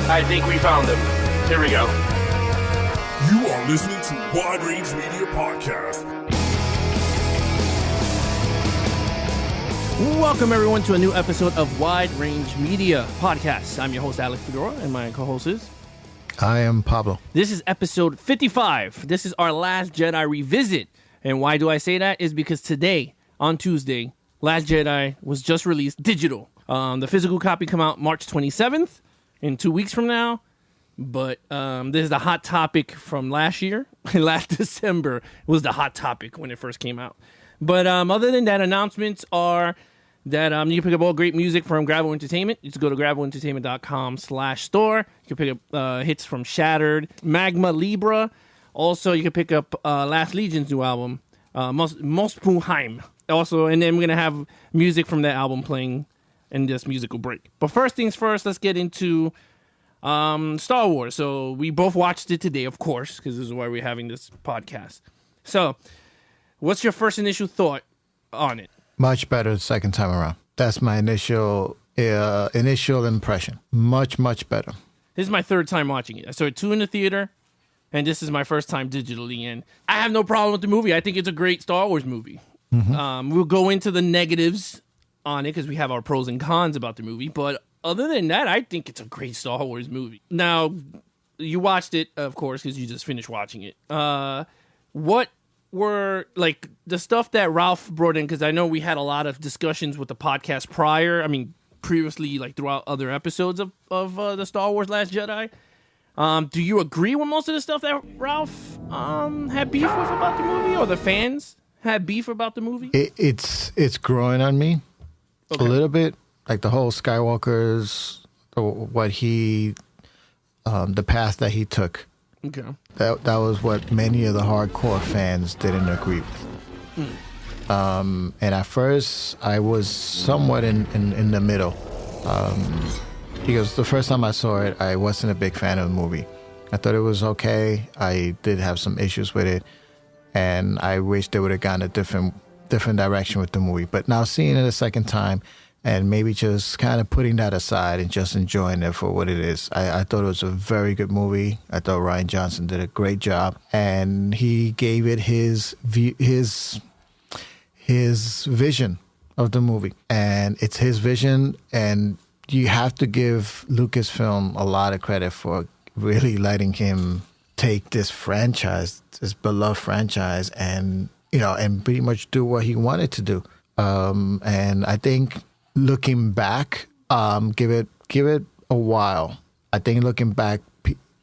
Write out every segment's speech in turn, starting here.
I think we found them. Here we go. You are listening to Wide Range Media Podcast. Welcome, everyone, to a new episode of Wide Range Media Podcast. I'm your host, Alex Fedora, and my co-host is... I am Pablo. This is episode 55. This is our Last Jedi revisit. And why do I say that? Is because today, on Tuesday, Last Jedi was just released digital. The physical copy come out March 27th, in 2 weeks from now. But this is the hot topic from last year. Last December was the hot topic when it first came out. But other than that, announcements are that you can pick up all great music from Gravel Entertainment. You just go to gravelentertainment.com/store. You can pick up hits from Shattered, Magma Libra. Also, you can pick up Last Legion's new album, Muspelheim. Also, and then we're going to have music from that album playing in this musical break. But first things first, let's get into Star Wars. So we both watched it today, of course, because this is why we're having this podcast. So what's your first initial thought on it? Much better the second time around. That's my initial impression. Much better. This is my third time watching it. I saw it 2 in the theater, and this is my first time digitally. And I have no problem with the movie. I think it's a great Star Wars movie. Mm-hmm. We'll go into the negatives on it because we have our pros and cons about the movie. But other than that, I think it's a great Star Wars movie. Now, you watched it, of course, because you just finished watching it. What were like the stuff that Ralph brought in, because I know we had a lot of discussions with the podcast previously, like throughout other episodes of the Star Wars Last Jedi. Do you agree with most of the stuff that Ralph had beef with about the movie, or the fans had beef about the movie? It's growing on me a little bit, like the whole Skywalker's, the path that he took. Okay. That was what many of the hardcore fans didn't agree with. And at first, I was somewhat in the middle. Because the first time I saw it, I wasn't a big fan of the movie. I thought it was okay. I did have some issues with it. And I wish they would have gone a different direction with the movie. But now seeing it a second time, and maybe just kind of putting that aside and just enjoying it for what it is. I thought it was a very good movie. I thought Rian Johnson did a great job. And he gave it his vision of the movie. And it's his vision, and you have to give Lucasfilm a lot of credit for really letting him take this franchise, this beloved franchise, and pretty much do what he wanted to do. And I think, looking back, give it a while. I think looking back,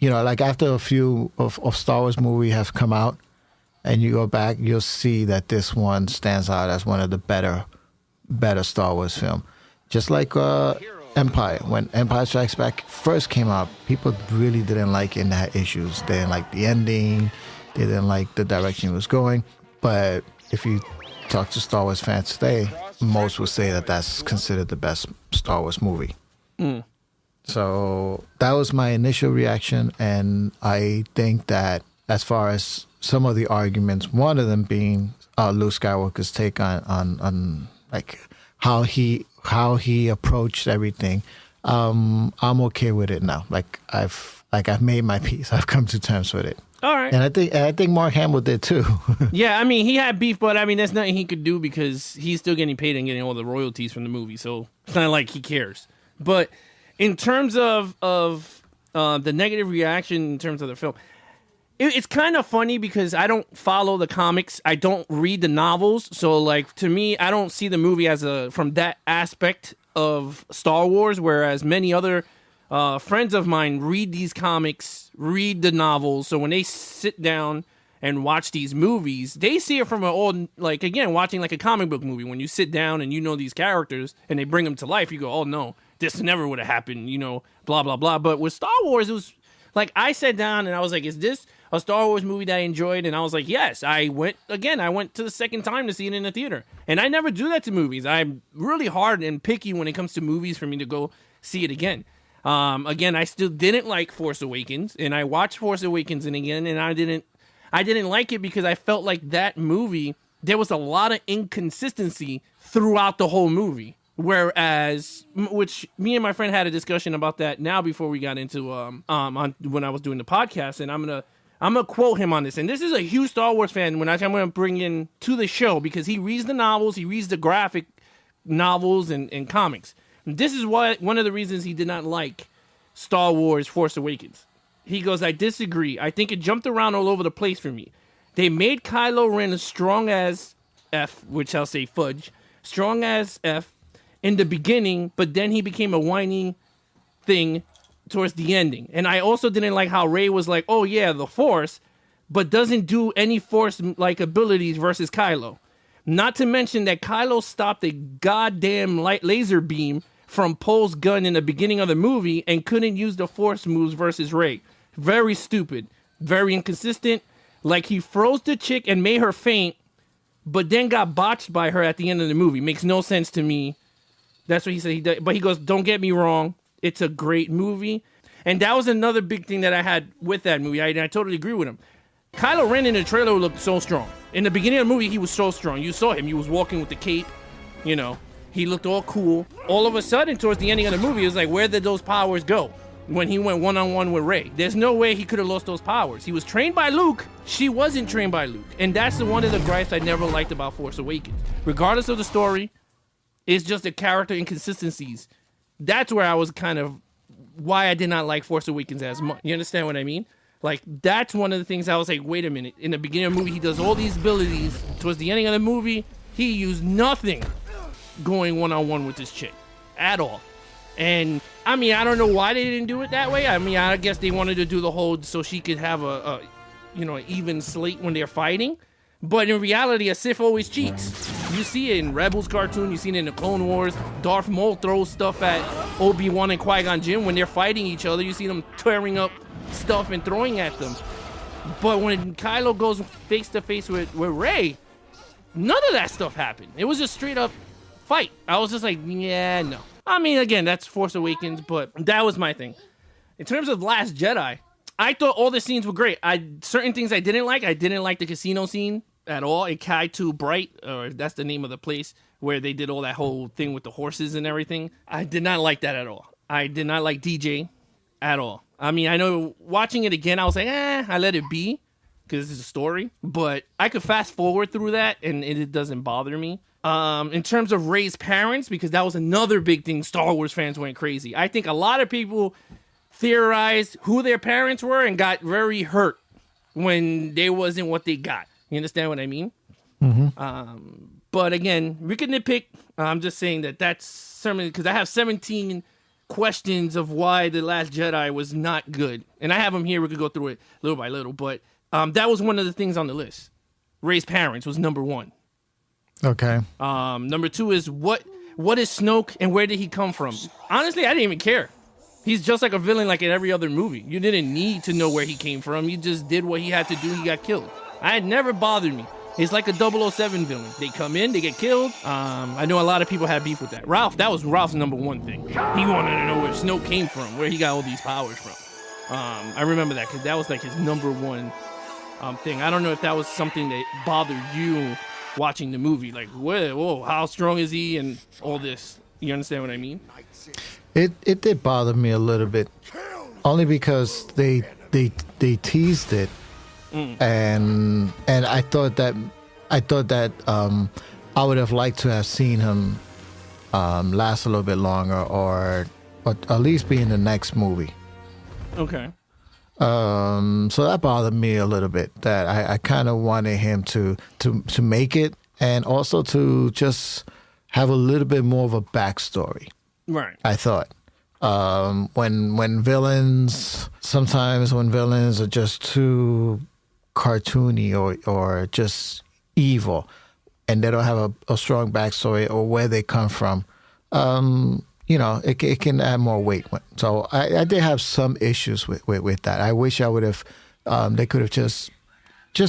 like after a few of Star Wars movies have come out, and you go back, you'll see that this one stands out as one of the better Star Wars film. Just like Empire. When Empire Strikes Back first came out, people really didn't like it and had issues. They didn't like the ending. They didn't like the direction it was going. But if you talk to Star Wars fans today, most would say that that's considered the best Star Wars movie. So that was my initial reaction, and I think that as far as some of the arguments, one of them being Luke Skywalker's take on like how he approached everything, I'm okay with it now. I've made my peace. I've come to terms with it. All right. And I think Mark Hamill did too. Yeah, I mean, he had beef, but I mean, there's nothing he could do because he's still getting paid and getting all the royalties from the movie. So it's not like he cares. But in terms of the negative reaction in terms of the film, it's kind of funny because I don't follow the comics. I don't read the novels. So like, to me, I don't see the movie as from that aspect of Star Wars, whereas many other friends of mine read these comics, read the novels. So when they sit down and watch these movies, they see it from an old, like, again, watching like a comic book movie. When you sit down and you know these characters and they bring them to life, you go, oh no, this never would have happened, blah, blah, blah. But with Star Wars, it was like, I sat down and I was like, is this a Star Wars movie that I enjoyed? And I was like, yes. I went to the second time to see it in the theater. And I never do that to movies. I'm really hard and picky when it comes to movies for me to go see it again. Again, I still didn't like Force Awakens, and I watched Force Awakens and I didn't like it because I felt like that movie, there was a lot of inconsistency throughout the whole movie. Whereas, which me and my friend had a discussion about that now before we got into when I was doing the podcast, and I'm gonna quote him on this. And this is a huge Star Wars fan. When I'm gonna bring in to the show because he reads the novels, he reads the graphic novels and comics. And this is one of the reasons he did not like Star Wars Force Awakens. He goes, I disagree. I think it jumped around all over the place for me. They made Kylo Ren as strong as F, which I'll say fudge, strong as F in the beginning, but then he became a whiny thing towards the ending. And I also didn't like how Rey was like, oh yeah, the Force, but doesn't do any Force-like abilities versus Kylo. Not to mention that Kylo stopped a goddamn laser beam from Poe's gun in the beginning of the movie and couldn't use the Force moves versus Rey. Very stupid. Very inconsistent. Like he froze the chick and made her faint, but then got botched by her at the end of the movie. Makes no sense to me. That's what he said. But he goes, don't get me wrong. It's a great movie. And that was another big thing that I had with that movie. I totally agree with him. Kylo Ren in the trailer looked so strong. In the beginning of the movie, he was so strong. You saw him. He was walking with the cape. You know, he looked all cool. All of a sudden, towards the ending of the movie, it was like, where did those powers go? When he went one-on-one with Rey. There's no way he could have lost those powers. He was trained by Luke. She wasn't trained by Luke. And that's one of the gripes I never liked about Force Awakens. Regardless of the story, it's just the character inconsistencies. That's where I was kind of why I did not like Force Awakens as much. You understand what I mean? Like, that's one of the things I was like, wait a minute. In the beginning of the movie, he does all these abilities. Towards the ending of the movie, he used nothing going one-on-one with this chick. At all. And, I mean, I don't know why they didn't do it that way. I mean, I guess they wanted to do the whole so she could have an even slate when they're fighting. But in reality, a Sith always cheats. You see it in Rebels cartoon, you see it in the Clone Wars. Darth Maul throws stuff at Obi-Wan and Qui-Gon Jinn when they're fighting each other. You see them tearing up stuff and throwing at them. But when Kylo goes face to face with Rey, none of that stuff happened. It was just straight up fight. I was just like, yeah, no. I mean, again, that's Force Awakens, but that was my thing. In terms of Last Jedi, I thought all the scenes were great. Certain things I didn't like. I didn't like the casino scene at all. Kai-Tu Bright, or that's the name of the place where they did all that whole thing with the horses and everything. I did not like that at all. I did not like DJ at all. I mean, I know watching it again, I was like, I let it be because it's a story. But I could fast forward through that and it doesn't bother me. In terms of Rey's parents, because that was another big thing Star Wars fans went crazy. I think a lot of people theorized who their parents were and got very hurt when they wasn't what they got. You understand what I mean? Mm-hmm. But again, we can nitpick. I'm just saying that's something because I have 17 questions of why The Last Jedi was not good. And I have them here. We could go through it little by little. But that was one of the things on the list. Rey's parents was number one. Okay. Number two is what is Snoke and where did he come from? Honestly, I didn't even care. He's just like a villain like in every other movie. You didn't need to know where he came from. You just did what he had to do. He got killed. It never bothered me. It's like a 007 villain. They come in, they get killed. I know a lot of people had beef with that. That was Ralph's number one thing. He wanted to know where Snoke came from, where he got all these powers from. I remember that because that was like his number one thing. I don't know if that was something that bothered you watching the movie. Like, whoa, how strong is he and all this? You understand what I mean? It did bother me a little bit, only because they teased it. And I thought that I would have liked to have seen him last a little bit longer, or at least be in the next movie. Okay. So that bothered me a little bit. That I kind of wanted him to make it, and also to just have a little bit more of a backstory. Right. I thought. When villains are just too cartoony or just evil and they don't have a strong backstory or where they come from, it can add more weight. So I did have some issues with that. I wish I would have they could have just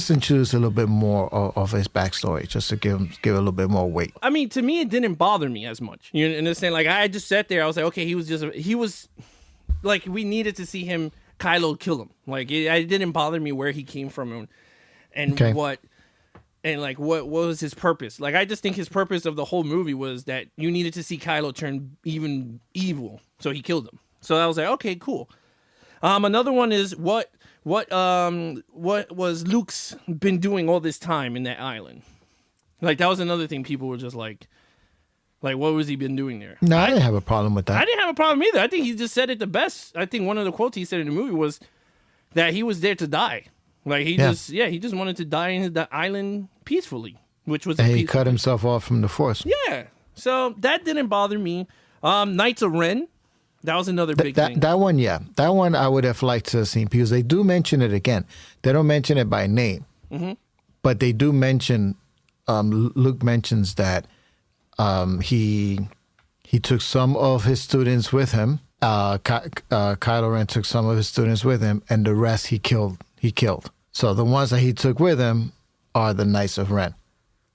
introduced a little bit more of his backstory, just to give a little bit more weight. I mean, to me, it didn't bother me as much. You understand? Like, I just sat there. I was like, okay, he was like, we needed to see him, Kylo kill him. Like, it didn't bother me where he came from and okay. and like what was his purpose. Like I just think his purpose of the whole movie was that you needed to see Kylo turn even evil, so he killed him. So I was like, okay, cool. Another one is what was Luke's been doing all this time in that island? Like that was another thing people were just like what was he been doing there? No, I didn't have a problem with that. I didn't have a problem either. I think he just said it the best. I think one of the quotes he said in the movie was that he was there to die. Like he just wanted to die in the island peacefully, which was. And he cut himself off from the Force. Yeah, so that didn't bother me. Knights of Ren, that was another big thing. That one, yeah, that one I would have liked to have seen because they do mention it again. They don't mention it by name, but they do mention. Luke mentions that he took some of his students with him. Kylo Ren took some of his students with him, and the rest he killed. So the ones that he took with him are the Knights of Ren.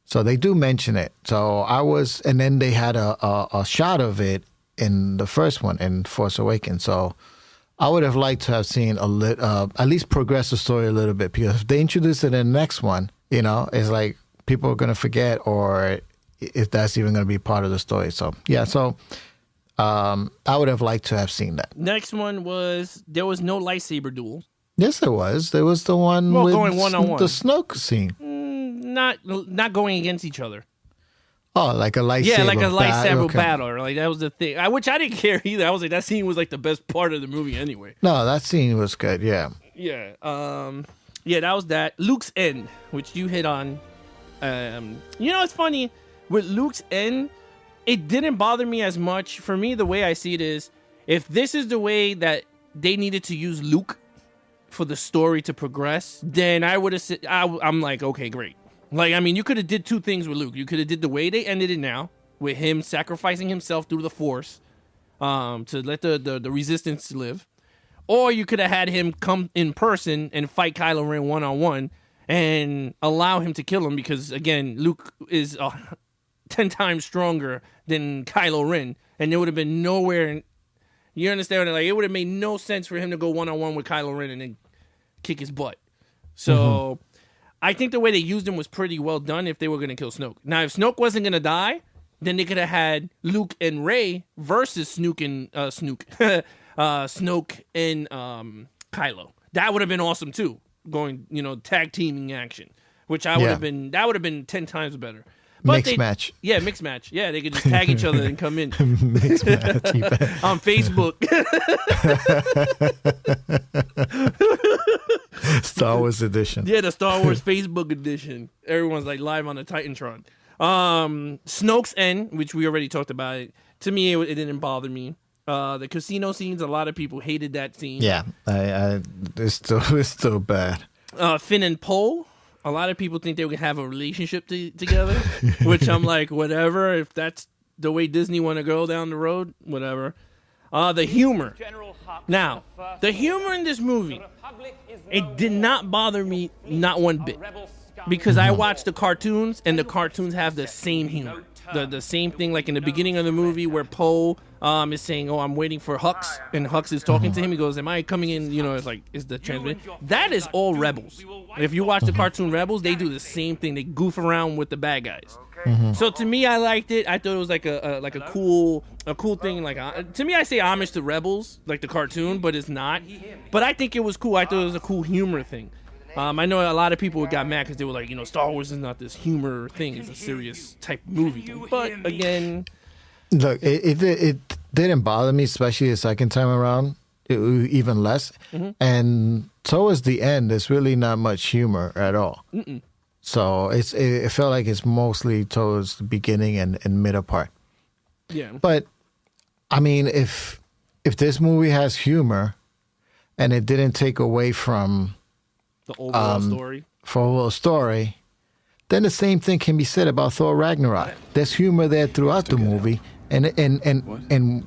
So they do mention it. So and then they had a shot of it in the first one in Force Awakens. So I would have liked to have seen at least progress the story a little bit, because if they introduce it in the next one, it's like people are going to forget, or if that's even going to be part of the story. So yeah, I would have liked to have seen that. Next one was there was no lightsaber duel. Yes, there was. There was the one with going one-on-one. The Snoke scene. Not going against each other. Oh, like a lightsaber. Yeah, like a lightsaber okay. battle. Like that was the thing. Which I didn't care either. I was like, that scene was like the best part of the movie anyway. No, that scene was good. Yeah. Yeah. Yeah, that was that. Luke's end, which you hit on. It's funny with Luke's end. It didn't bother me as much. For me, the way I see it is, if this is the way that they needed to use Luke for the story to progress, then I would have said, I'm like, okay, great. Like, I mean, you could have did two things with Luke. You could have did the way they ended it now, with him sacrificing himself through the Force to let the Resistance live. Or you could have had him come in person and fight Kylo Ren one-on-one and allow him to kill him, because, again, Luke is 10 times stronger than Kylo Ren, and there would have been nowhere. You understand? Like, it would have made no sense for him to go one-on-one with Kylo Ren and then kick his butt. So I think the way they used him was pretty well done if they were going to kill Snoke. Now, if Snoke wasn't going to die, then they could have had Luke and Rey versus Snoke and Kylo. That would have been awesome too. Going, tag teaming action, which that would have been 10 times better. But mixed match. Yeah, mixed match. Yeah, they could just tag each other and come in. Mixed match. On Facebook. Star Wars edition. Yeah, the Star Wars Facebook edition. Everyone's like live on the Titantron. Snoke's end, which we already talked about. To me, it didn't bother me. The casino scenes, a lot of people hated that scene. Yeah, it's still bad. Finn and Poe. A lot of people think they would have a relationship together, which I'm like, whatever. If that's the way Disney want to go down the road, whatever. The humor. Now, the humor in this movie, it did not bother me not one bit. Because I watched the cartoons, and the cartoons have the same humor. The same thing, like in the beginning of the movie where Poe is saying, "Oh, I'm waiting for Hux," and Hux is talking to him. He goes, "Am I coming in?" It's like, is the transmission. That is all Rebels. If you watch the cartoon Rebels, they do the same thing. They goof around with the bad guys. So to me, I liked it. I thought it was like a cool thing. Like to me, I say homage to Rebels, like the cartoon, but it's not. But I think it was cool. I thought it was a cool humor thing. I know a lot of people got mad because they were like, Star Wars is not this humor thing; it's a serious type movie. But again, look, it didn't bother me, especially the second time around. Even less, and towards the end, there's really not much humor at all. So it felt like it's mostly towards the beginning and middle part. Yeah. But I mean, if this movie has humor, and it didn't take away from the overall story, then the same thing can be said about Thor Ragnarok. There's humor there throughout the movie, and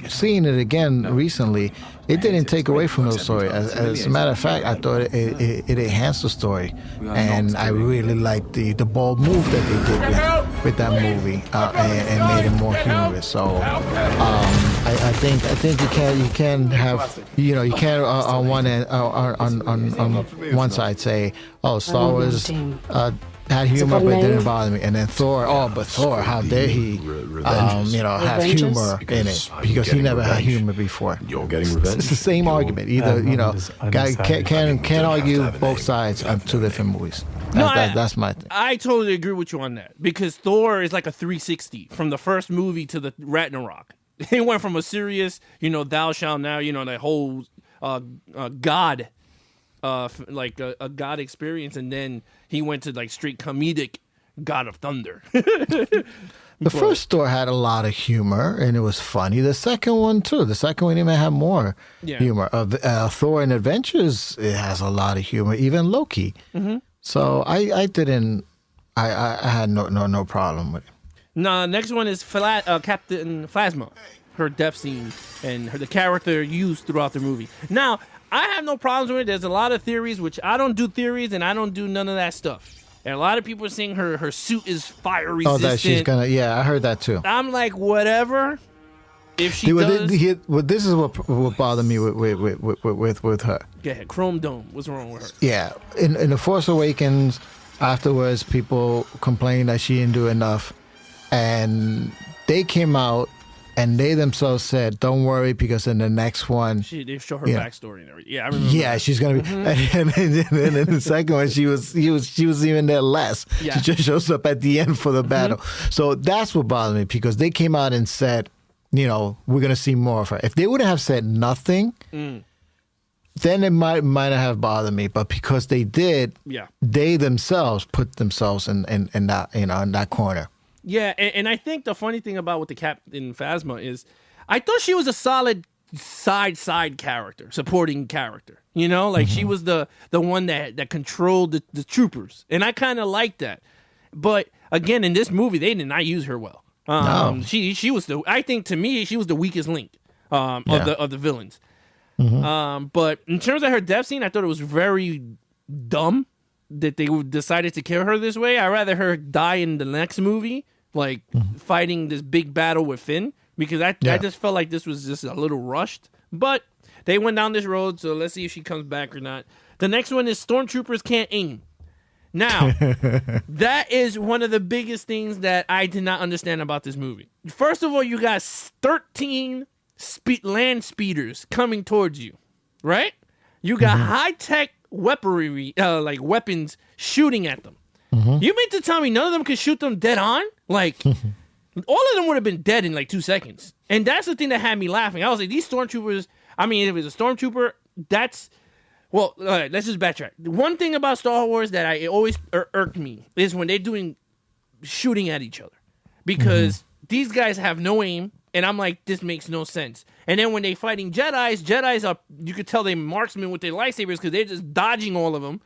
seeing it again recently, it didn't take away from the story. As a matter of fact, I thought it enhanced the story, and I really liked the bold move that they did with that movie, and made it more humorous. So I think you can have you can't on one end on one side say, oh, Star Wars had humor, called but it didn't name? bother me. And then Thor, but Thor, how dare he, have Revenges? humor in it because he never had humor before. You're getting revenge. It's the same argument. Either guy can't argue have a both name. sides on two different movies. No, That's my thing. I totally agree with you on that because Thor is like a 360 from the first movie to the Ragnarok. It went from a serious, thou shalt now, that whole God, like a God experience, and then he went to like straight comedic God of Thunder. The first Thor had a lot of humor and it was funny. The second one too. The second one even had more humor. Thor and Adventures, it has a lot of humor. Even Loki. Mm-hmm. So I had no problem with it. Nah, next one is Captain Phasma, her death scene and the character used throughout the movie. Now, I have no problems with it. There's a lot of theories, which I don't do theories and I don't do none of that stuff. And a lot of people are saying her suit is fire resistant. Oh, that she's gonna. Yeah, I heard that too. I'm like, whatever. If she does, this is what bothered me with her. go ahead. Chrome Dome. What's wrong with her? Yeah, in The Force Awakens, afterwards, people complained that she didn't do enough, and they came out and they themselves said, "Don't worry, because in the next one, They show her backstory and everything. Yeah, I remember. yeah, she's gonna be." And then in the second one, she was even there less. Yeah. She just shows up at the end for the battle. So that's what bothered me because they came out and said, we're gonna see more of her. If they would have said nothing, then it might have bothered me. But because they did, they themselves put themselves in that in that corner. Yeah, and I think the funny thing about with the Captain Phasma is, I thought she was a solid side character, supporting character. She was the one that controlled the troopers, and I kind of liked that. But again, in this movie, they did not use her well. No. She was I think to me she was the weakest link of the villains. But in terms of her death scene, I thought it was very dumb that they decided to kill her this way. I'd rather her die in the next movie, like fighting this big battle with Finn, because I just felt like this was just a little rushed. But they went down this road, so let's see if she comes back or not. The next one is Stormtroopers can't aim. Now, that is one of the biggest things that I did not understand about this movie. First of all, you got 13 land speeders coming towards you, right? You got high-tech weaponry, like weapons, shooting at them. You mean to tell me none of them could shoot them dead on? Like, all of them would have been dead in like 2 seconds. And that's the thing that had me laughing. I was like, these stormtroopers, if it's a stormtrooper, that's... Well, all right, let's just backtrack. The one thing about Star Wars that it always irked me is when they're doing shooting at each other. Because these guys have no aim, and I'm like, this makes no sense. And then when they fighting Jedis are, you could tell they marksmen with their lightsabers because they're just dodging all of them.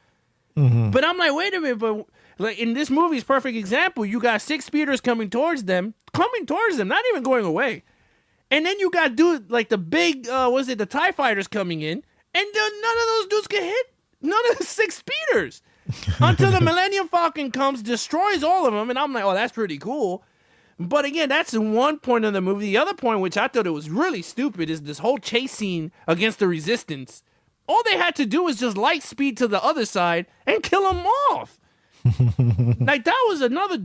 But I'm like, wait a minute, but like in this movie's perfect example, you got 6 speeders coming towards them, not even going away. And then you got like the big, the TIE fighters coming in, and none of those dudes get hit. None of the 6 speeders. Until the Millennium Falcon comes, destroys all of them, and I'm like, oh, that's pretty cool. But again, that's one point of the movie. The other point, which I thought it was really stupid, is this whole chase scene against the Resistance. All they had to do was just light speed to the other side and kill them off. Like, that was another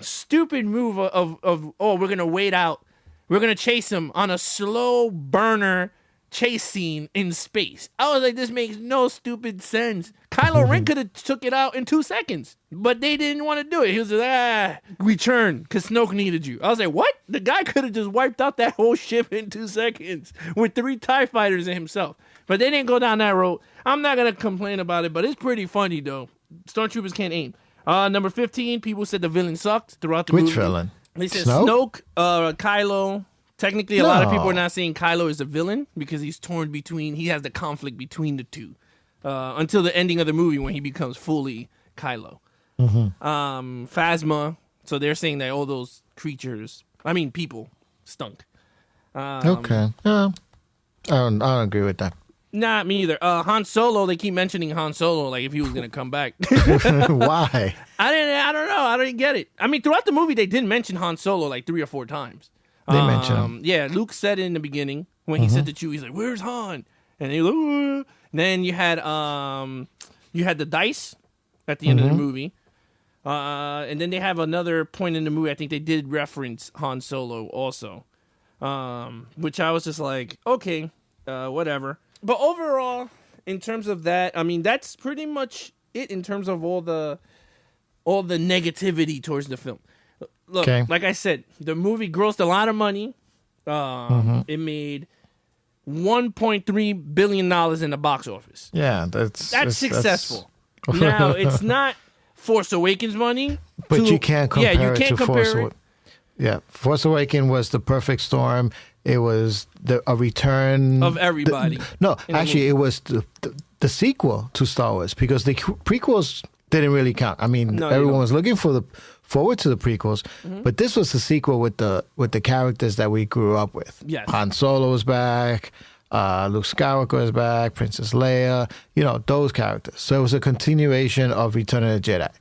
stupid move of we're going to wait out. We're going to chase him on a slow burner chase scene in space. I was like, this makes no stupid sense. Kylo Ren could have took it out in 2 seconds, but they didn't want to do it. He was like, return, because Snoke needed you. I was like, what? The guy could have just wiped out that whole ship in 2 seconds with 3 TIE fighters and himself. But they didn't go down that road. I'm not going to complain about it, but it's pretty funny, though. Stormtroopers can't aim. Number 15, people said the villain sucked throughout the movie. Which villain? They said Snoke? Kylo. Technically, a lot of people are not saying Kylo is a villain because he's torn between, he has the conflict between the two. Until the ending of the movie when he becomes fully Kylo. Phasma, so they're saying that all those people, stunk. Okay. I don't agree with that. Not me either. Han Solo, they keep mentioning Han Solo like if he was going to come back. Why? I don't know. I didn't get it. Throughout the movie, they did mention Han Solo like 3 or 4 times. They mentioned him. Yeah, Luke said it in the beginning when he said to Chewie, he's like, "Where's Han?" And he then you had the dice at the end of the movie. And then they have another point in the movie. I think they did reference Han Solo also, which I was just like, okay, whatever. But overall, in terms of that, I mean, that's pretty much it in terms of all the negativity towards the film. Look, like I said, the movie grossed a lot of money. It made $1.3 billion in the box office. Yeah, that's successful. Now, it's not Force Awakens money. But you can't compare you can't it to compare Force it. Awakens. Yeah, Force Awakens was the perfect storm. It was a return Of everybody. Actually, it was the sequel to Star Wars because the prequels didn't really count. I mean, everyone was looking forward to the prequels, but this was the sequel with the characters that we grew up with. Yes. Han Solo was back. Luke Skywalker is back. Princess Leia. Those characters. So it was a continuation of Return of the Jedi.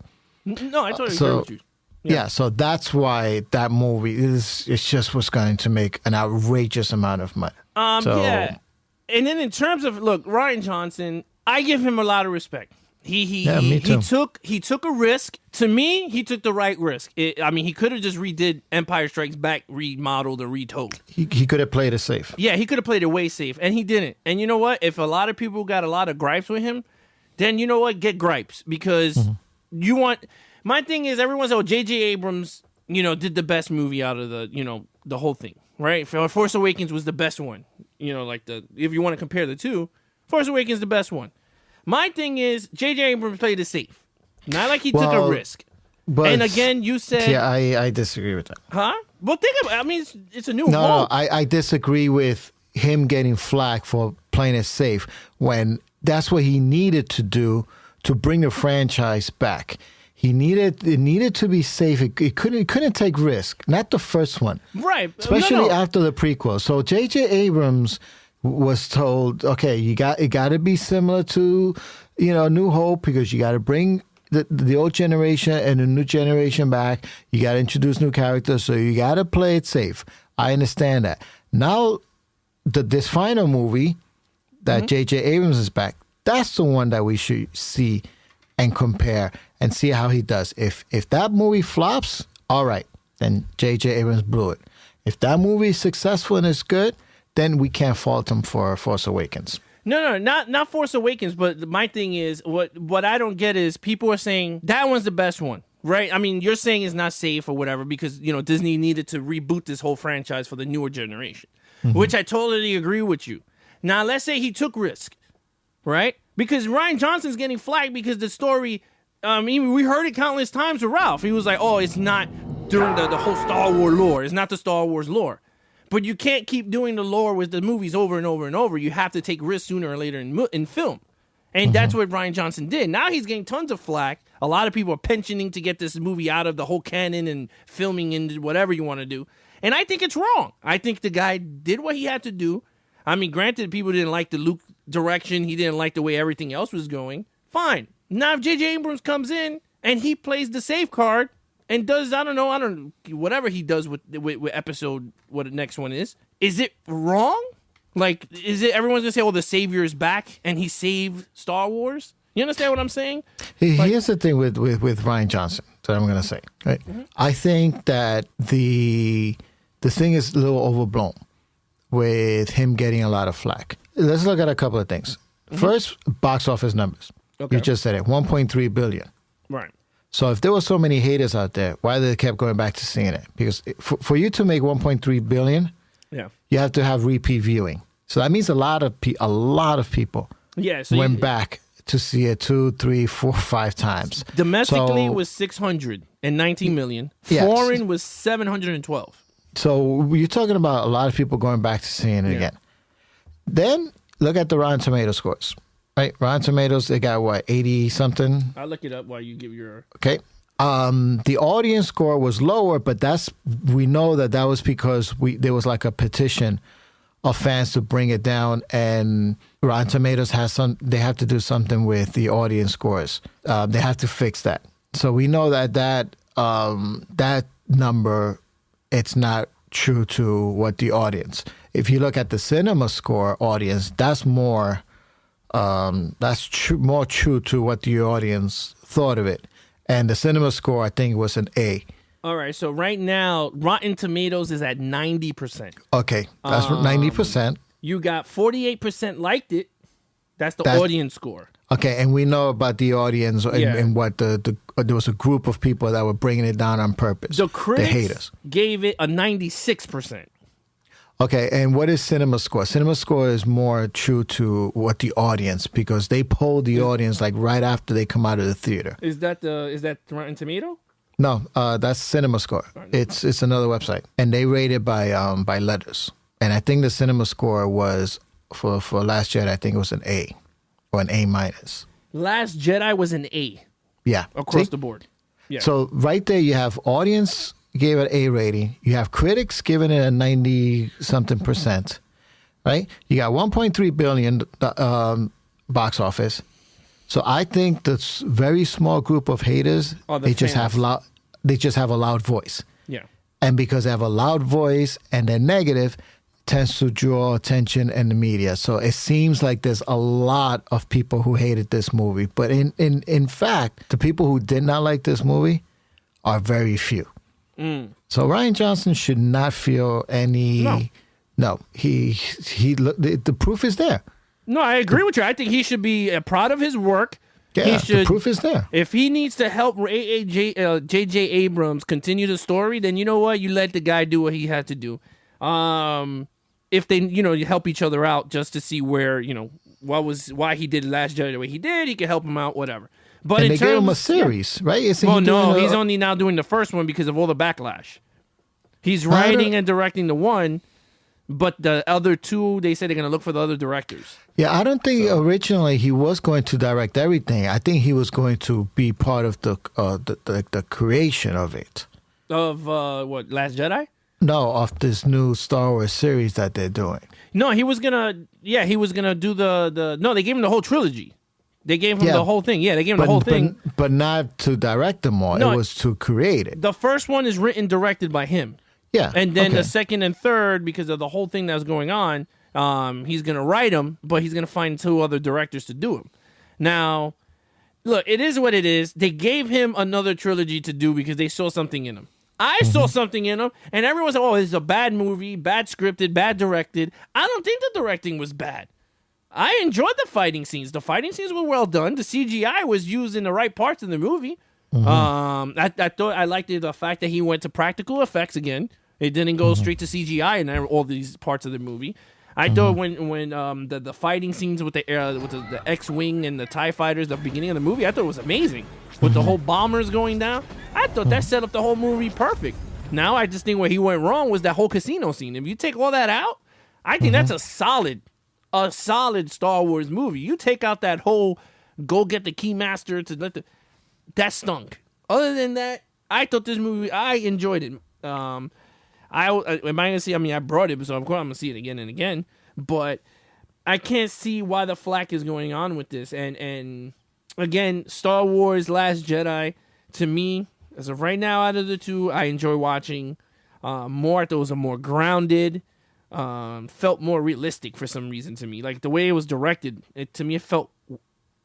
No, I totally agree with you. Yeah, so that's why that movie was going to make an outrageous amount of money. Yeah. And then in terms of Rian Johnson, I give him a lot of respect. Me too. He took a risk. To me, he took the right risk. He could have just redid Empire Strikes Back, remodeled or retold. He could have played it safe. Yeah, he could have played it way safe, and he didn't. And you know what? If a lot of people got a lot of gripes with him, then you know what? Get gripes because you want. My thing is, everyone's J.J. Abrams, did the best movie out of the whole thing, right? Force Awakens was the best one. If you want to compare the two, Force Awakens is the best one. My thing is, J.J. Abrams played it safe. Not like he took a risk. But, and again, you said... Yeah, I disagree with that. Huh? Well, think about it. It's a new No, I disagree with him getting flack for playing it safe when that's what he needed to do to bring the franchise back. It needed to be safe. It couldn't take risk. Not the first one. Right. Especially after the prequel. So J.J. Abrams was told, okay, it got to be similar to, New Hope because you got to bring the old generation and the new generation back. You got to introduce new characters, so you got to play it safe. I understand that. Now, this final movie that J.J. Abrams is back, that's the one that we should see and compare and see how he does. If that movie flops, all right, then J.J. Abrams blew it. If that movie is successful and it's good, then we can't fault him for Force Awakens. No, not Force Awakens. But my thing is, what I don't get is people are saying that one's the best one, right? I mean, you're saying it's not safe or whatever because Disney needed to reboot this whole franchise for the newer generation, which I totally agree with you. Now, let's say he took risk, right? Because Rian Johnson's getting flagged because the story. We heard it countless times with Ralph. He was like, "Oh, it's not during the whole Star Wars lore. It's not the Star Wars lore." But you can't keep doing the lore with the movies over and over and over. You have to take risks sooner or later in film. And that's what Rian Johnson did. Now he's getting tons of flack. A lot of people are pensioning to get this movie out of the whole canon and filming and whatever you want to do. And I think it's wrong. I think the guy did what he had to do. I mean, granted, people didn't like the Luke direction. He didn't like the way everything else was going. Fine. Now if J.J. Abrams comes in and he plays the safe card, and does, I don't know, whatever he does with episode, what the next one is it wrong? Like, is it, everyone's going to say, oh, the savior is back and he saved Star Wars? You understand what I'm saying? Here's the thing with Rian Johnson that I'm going to say. Right? I think that the thing is a little overblown with him getting a lot of flack. Let's look at a couple of things. First, box office numbers. Okay. You just said it, 1.3 billion. Right. So if there were so many haters out there, why they kept going back to seeing it? Because for you to make 1.3 billion, you have to have repeat viewing. So that means a lot of people went back to see it 2, 3, 4, 5 times. Domestically, it was 619 million. Foreign was 712. So you're talking about a lot of people going back to seeing it again. Then look at the Rotten Tomato scores. Right, Rotten Tomatoes, they got what, 80-something? I'll look it up while you give your... Okay. The audience score was lower, but we know that was because there was like a petition of fans to bring it down, and Rotten Tomatoes they have to do something with the audience scores. They have to fix that. So we know that number, it's not true to what the audience. If you look at the cinema score audience, that's more... more true to what the audience thought of it. And the cinema score, I think, was an A. All right, so right now, Rotten Tomatoes is at 90%. Okay, that's 90%. You got 48% liked it. That's the audience score. Okay, and we know about the audience and, Yeah. and what there was a group of people that were bringing it down on purpose. The critics the haters. gave it a 96%. Okay, and what is cinema score? Cinema score is more true to what the audience, because they poll the audience like right after they come out of the theater. Is that Rotten Tomato? No, that's cinema score. It's another website, and they rate it by letters. And I think the cinema score was for Last Jedi. I think it was an A or an A minus. Last Jedi was an A Yeah, across See? the board. Yeah. So right there, you have audience gave it A rating. You have critics giving it a 90-something%. Right? You got 1.3 billion box office. So I think this very small group of haters, they just have a loud voice. Yeah. And because they have a loud voice and they're negative, tends to draw attention in the media. So it seems like there's a lot of people who hated this movie. But in fact, the people who did not like this movie are very few. So Rian Johnson should not feel any... No, the proof is there. No, I agree with you. I think he should be proud of his work. Yeah, the proof is there. If he needs to help J.J. Abrams continue the story, then you know what? You let the guy do what he had to do. If they, you help each other out just to see where, why he did Last Jedi the way he did, he can help him out, whatever. But and they gave him a series, right? He's only now doing the first one because of all the backlash. He's writing and directing the one, but the other two, they said they're going to look for the other directors. Yeah, I don't think originally he was going to direct everything. I think he was going to be part of the creation of it. Of what, Last Jedi? No, of this new Star Wars series that they're doing. No, he was gonna do the. No, they gave him the whole trilogy. They gave him the whole thing. Yeah, they gave him the whole thing. But not to direct them all. No, it was to create it. The first one is written, directed by him. Yeah. And then the second and third, because of the whole thing that was going on, he's going to write them, but he's going to find two other directors to do them. Now, look, it is what it is. They gave him another trilogy to do because they saw something in him. I saw something in him, and everyone said, oh, it's a bad movie, bad scripted, bad directed. I don't think the directing was bad. I enjoyed the fighting scenes. The fighting scenes were well done. The CGI was used in the right parts of the movie. I thought I liked the fact that he went to practical effects again. It didn't go straight to CGI in all these parts of the movie. I thought when the fighting scenes with the X-wing and the TIE fighters at the beginning of the movie, I thought it was amazing. With the whole bombers going down, I thought that set up the whole movie perfect. Now I just think where he went wrong was that whole casino scene. If you take all that out, I think that's a solid Star Wars movie. You take out that whole go get the keymaster to let that stunk. Other than that, I thought this movie, I enjoyed it. Am I gonna see? I mean, I brought it, so of course I'm gonna see it again and again. But I can't see why the flack is going on with this. And again, Star Wars: Last Jedi, to me, as of right now, out of the two, I enjoy watching more. I thought it was a more grounded, felt more realistic for some reason to me. Like the way it was directed, to me it felt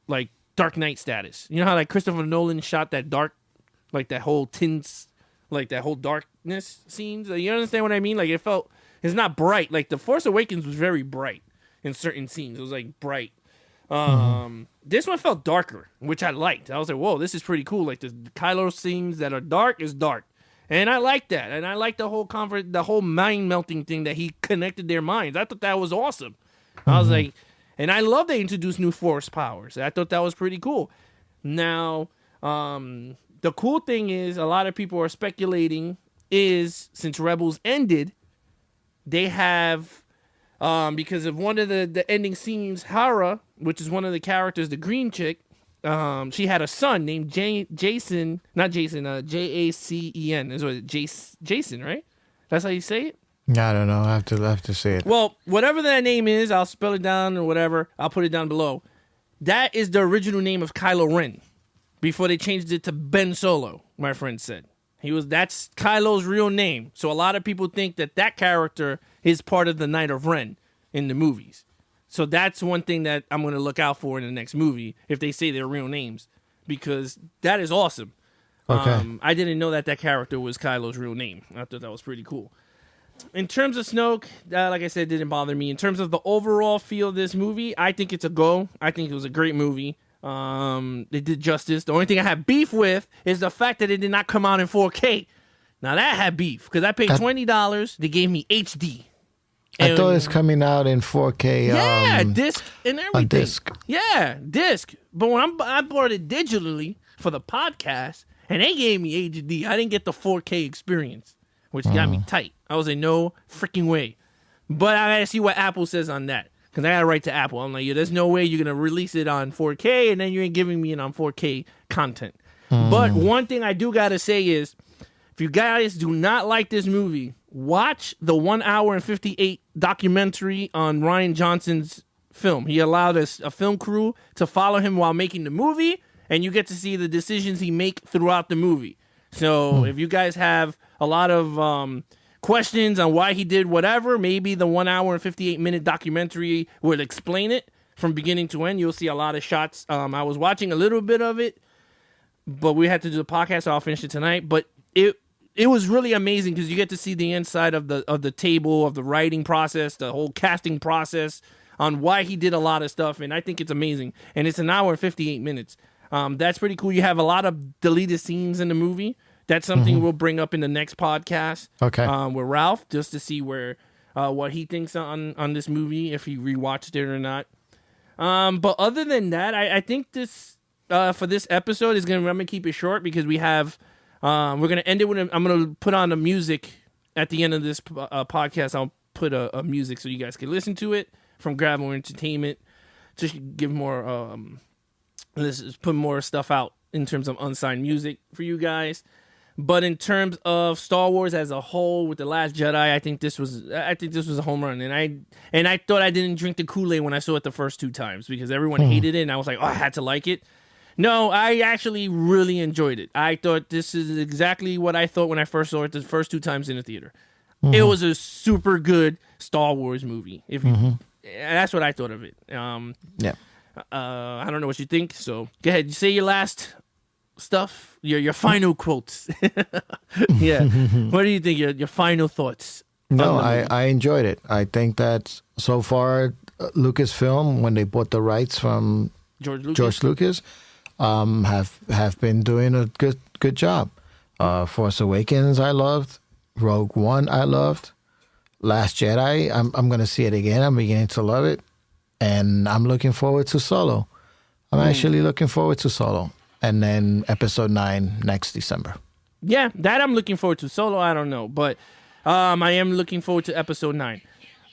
like Dark Knight status. You know how like Christopher Nolan shot that dark, like that whole tints. Like that whole darkness scenes. You understand what I mean? Like it's not bright. Like The Force Awakens was very bright in certain scenes. It was like bright. This one felt darker, which I liked. I was like, whoa, this is pretty cool. Like the Kylo scenes that are dark is dark. And I like that. And I like the whole mind melting thing that he connected their minds. I thought that was awesome. I was like, and I love they introduced new Force powers. I thought that was pretty cool. Now, the cool thing is, a lot of people are speculating is, since Rebels ended, they have, because of one of the ending scenes, Hera, which is one of the characters, the green chick, she had a son named Jacen, Is what Jason, right? That's how you say it? I don't know. I have to say it. Well, whatever that name is, I'll spell it down or whatever. I'll put it down below. That is the original name of Kylo Ren. Before they changed it to Ben Solo, my friend said. That's Kylo's real name. So a lot of people think that character is part of the Knight of Ren in the movies. So that's one thing that I'm going to look out for in the next movie, if they say their real names. Because that is awesome. Okay. I didn't know that character was Kylo's real name. I thought that was pretty cool. In terms of Snoke, like I said, didn't bother me. In terms of the overall feel of this movie, I think it's a go. I think it was a great movie. They did justice. The only thing I have beef with is the fact that it did not come out in 4K. Now that had beef because I paid $20. They gave me HD. I thought it's coming out in 4K. Yeah, disc and everything. On disc. Yeah, disc. But when I bought it digitally for the podcast, and they gave me HD, I didn't get the 4K experience, which got me tight. I was like, no freaking way. But I gotta see what Apple says on that. Because I gotta write to Apple. I'm like, yeah, there's no way you're gonna release it on 4K and then you ain't giving me it on 4K content. But one thing I do gotta say is, if you guys do not like this movie, watch the 1 hour and 58 documentary on Rian Johnson's film. He allowed a film crew to follow him while making the movie, and you get to see the decisions he make throughout the movie. So if you guys have a lot of questions on why he did whatever, maybe the 1 hour and 58 minute documentary will explain it from beginning to end. You'll see a lot of shots. I was watching a little bit of it, but we had to do the podcast, so I'll finish it tonight. But it was really amazing because you get to see the inside of the table, of the writing process, the whole casting process, on why he did a lot of stuff, and I think it's amazing. And it's an hour and 58 minutes. That's pretty cool. You have a lot of deleted scenes in the movie. That's something we'll bring up in the next podcast. Okay. With Ralph, just to see what he thinks on this movie, if he rewatched it or not. But other than that, I think this for this episode I'm gonna keep it short because we have we're gonna end it with I'm gonna put on the music at the end of this podcast. I'll put a music so you guys can listen to it from Gravel Entertainment. Just give more put more stuff out in terms of unsigned music for you guys. But in terms of Star Wars as a whole, with The Last Jedi, I think this was a home run. And I thought I didn't drink the Kool-Aid when I saw it the first two times because everyone hated it, and I was like, oh, I had to like it. No, I actually really enjoyed it. I thought this is exactly what I thought when I first saw it the first two times in the theater. It was a super good Star Wars movie. That's what I thought of it. Yeah. I don't know what you think, so go ahead. Say your last stuff, your final quotes. Yeah. What do you think? Your final thoughts? No, I enjoyed it. I think that so far, Lucasfilm, when they bought the rights from George Lucas, have been doing a good job. Force Awakens, I loved. Rogue One, I loved. Last Jedi, I'm going to see it again. I'm beginning to love it. And I'm looking forward to Solo. I'm actually looking forward to Solo. And then Episode 9 next December. Yeah, that I'm looking forward to. Solo, I don't know. But I am looking forward to Episode 9.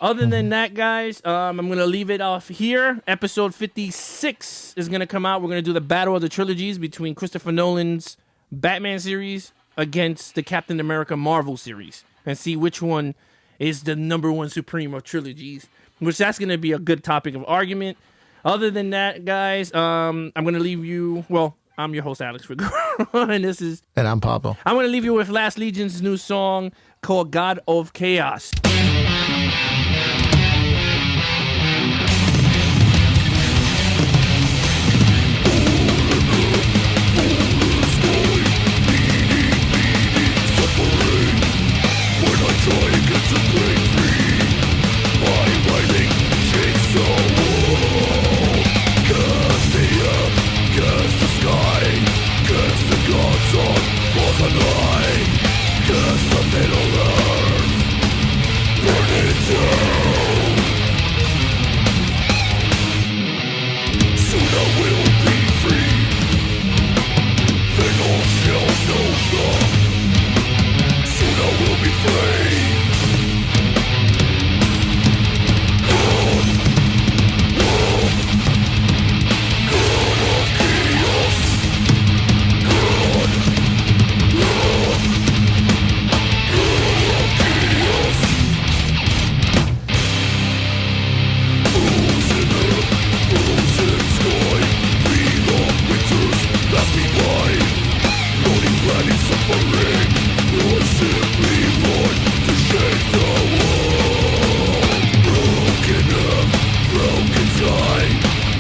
Other than that, guys, I'm going to leave it off here. Episode 56 is going to come out. We're going to do the Battle of the Trilogies between Christopher Nolan's Batman series against the Captain America Marvel series. And see which one is the number one supreme of trilogies. Which that's going to be a good topic of argument. Other than that, guys, I'm going to leave you... Well, I'm your host, Alex Figueroa, And I'm Pablo. I'm going to leave you with Last Legion's new song called God of Chaos.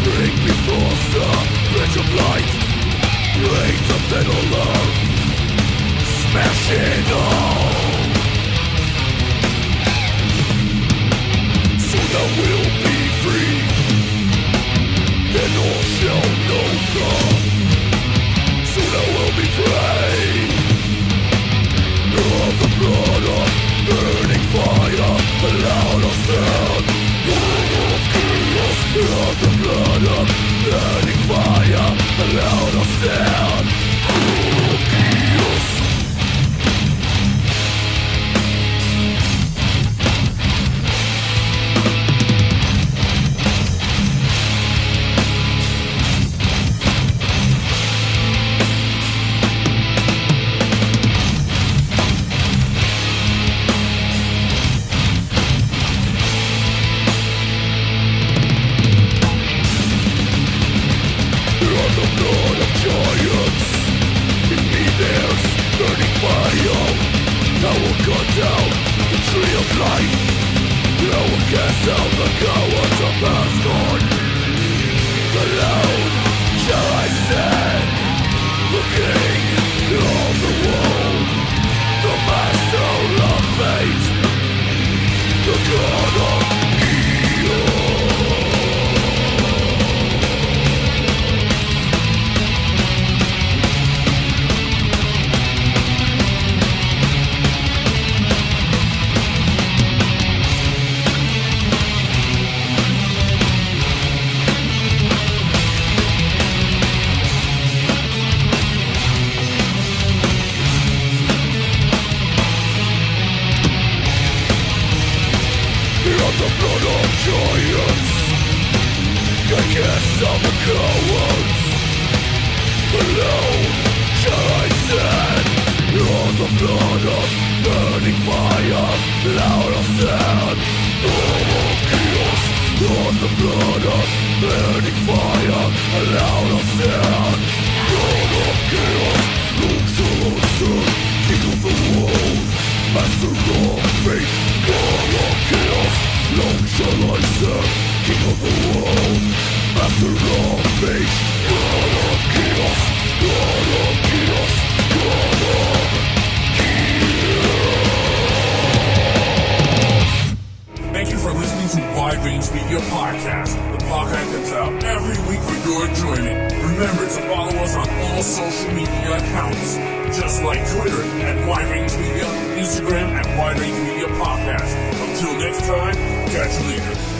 Bring me closer, bridge of light, bring the middle love. Thank you for listening to Wide Range Media Podcast. The podcast comes out every week for your enjoyment. Remember to follow us on all social media accounts, just like Twitter at Wide Range Media, Instagram at Wide Range Media Podcast. Until next time, catch you later.